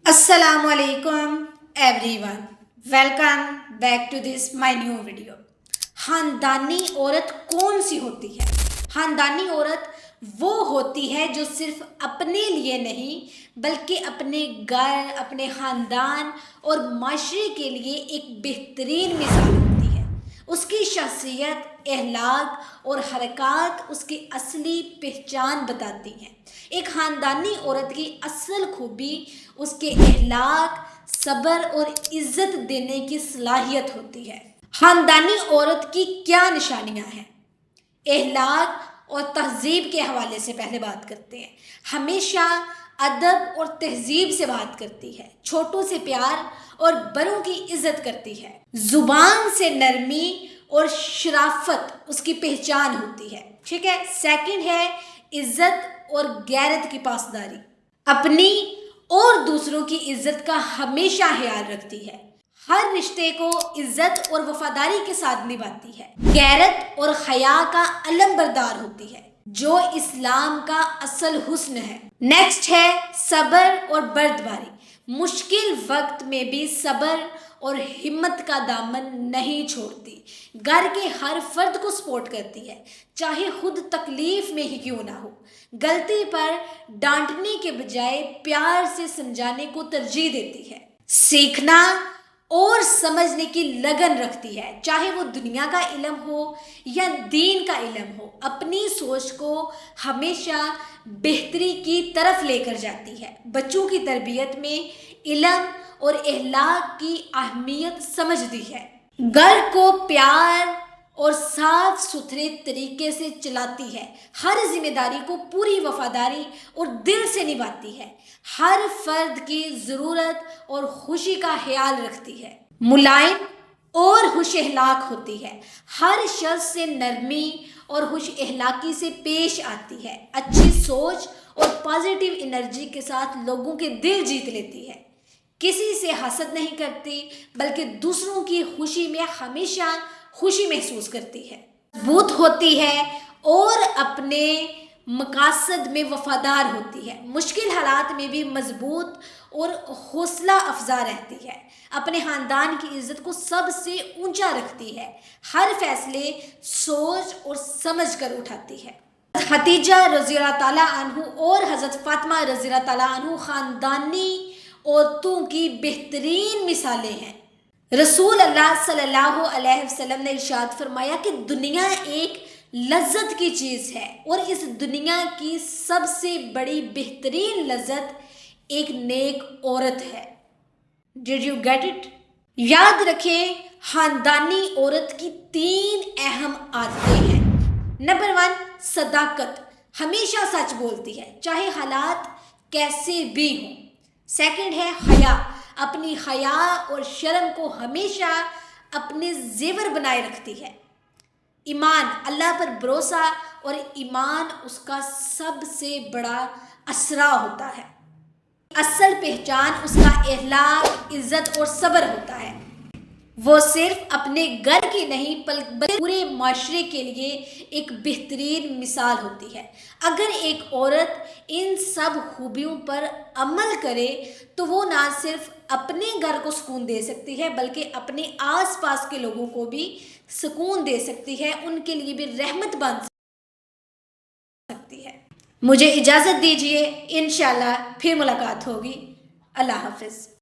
السلام علیکم everyone, welcome back to this my new video. خاندانی عورت کون سی ہوتی ہے؟ خاندانی عورت وہ ہوتی ہے جو صرف اپنے لیے نہیں بلکہ اپنے گھر، اپنے خاندان اور معاشرے کے لیے ایک بہترین مثال ہوتی ہے۔ اس کی شخصیت، اخلاق اور حرکات اس کی اصلی پہچان بتاتی ہیں۔ ایک خاندانی عورت کی اصل خوبی اس کے اخلاق، صبر اور عزت دینے کی صلاحیت ہوتی ہے۔ خاندانی عورت کی کیا نشانیاں ہیں؟ اخلاق اور تہذیب کے حوالے سے پہلے بات کرتے ہیں۔ ہمیشہ ادب اور تہذیب سے بات کرتی ہے، چھوٹوں سے پیار اور بڑوں کی عزت کرتی ہے۔ زبان سے نرمی اور شرافت اس کی پہچان ہوتی ہے، ٹھیک ہے۔ سیکنڈ ہے عزت اور غیرت کی پاسداری، اپنی اور دوسروں کی عزت کا ہمیشہ خیال رکھتی ہے، ہر رشتے کو عزت اور وفاداری کے ساتھ نبھاتی ہے۔ غیرت اور حیا کا علم بردار ہوتی ہے، جو اسلام کا اصل حسن ہے۔ نیکسٹ ہے صبر اور بردباری، مشکل وقت میں بھی صبر اور ہمت کا دامن نہیں چھوڑتی، گھر کے ہر فرد کو سپورٹ کرتی ہے، چاہے خود تکلیف میں ہی کیوں نہ ہو۔ غلطی پر ڈانٹنے کے بجائے پیار سے سمجھانے کو ترجیح دیتی ہے۔ سیکھنا اور سمجھنے کی لگن رکھتی ہے، چاہے وہ دنیا کا علم ہو یا دین کا علم ہو، اپنی سوچ کو ہمیشہ بہتری کی طرف لے کر جاتی ہے۔ بچوں کی تربیت میں علم اور اخلاق کی اہمیت سمجھتی ہے، گھر کو پیار اور صاف ستھرے طریقے سے چلاتی ہے، ہر ذمہ داری کو پوری وفاداری اور دل سے نبھاتی ہے، ہر فرد کی ضرورت اور خوشی کا خیال رکھتی ہے۔ ملائم اور خوش اخلاق ہوتی ہے، ہر شخص سے نرمی اور خوش اخلاقی سے پیش آتی ہے، اچھی سوچ اور پازیٹیو انرجی کے ساتھ لوگوں کے دل جیت لیتی ہے، کسی سے حسد نہیں کرتی بلکہ دوسروں کی خوشی میں ہمیشہ خوشی محسوس کرتی ہے۔ مضبوط ہوتی ہے اور اپنے مقاصد میں وفادار ہوتی ہے، مشکل حالات میں بھی مضبوط اور حوصلہ افزا رہتی ہے، اپنے خاندان کی عزت کو سب سے اونچا رکھتی ہے، ہر فیصلے سوچ اور سمجھ کر اٹھاتی ہے۔ خدیجہ رضی اللہ تعالیٰ عنہ اور حضرت فاطمہ رضی اللہ تعالیٰ عنہ خاندانی عورتوں کی بہترین مثالیں ہیں۔ رسول اللہ صلی اللہ علیہ وسلم نے ارشاد فرمایا کہ دنیا ایک لذت کی چیز ہے اور اس دنیا کی سب سے بڑی بہترین لذت ایک نیک عورت ہے۔ Did you get it؟ یاد رکھیں، خاندانی عورت کی 3 اہم عادتیں ہیں۔ نمبر 1، صداقت، ہمیشہ سچ بولتی ہے چاہے حالات کیسے بھی ہوں۔ سیکنڈ ہے حیا، اپنی حیا اور شرم کو ہمیشہ اپنے زیور بنائے رکھتی ہے۔ ایمان، اللہ پر بھروسہ اور ایمان اس کا سب سے بڑا اسرا ہوتا ہے۔ اصل پہچان اس کا اخلاق، عزت اور صبر ہوتا ہے، وہ صرف اپنے گھر کی نہیں بلکہ پورے معاشرے کے لیے ایک بہترین مثال ہوتی ہے۔ اگر ایک عورت ان سب خوبیوں پر عمل کرے تو وہ نہ صرف اپنے گھر کو سکون دے سکتی ہے بلکہ اپنے آس پاس کے لوگوں کو بھی سکون دے سکتی ہے، ان کے لیے بھی رحمت بن سکتی ہے۔ مجھے اجازت دیجیے، انشاءاللہ پھر ملاقات ہوگی۔ اللہ حافظ۔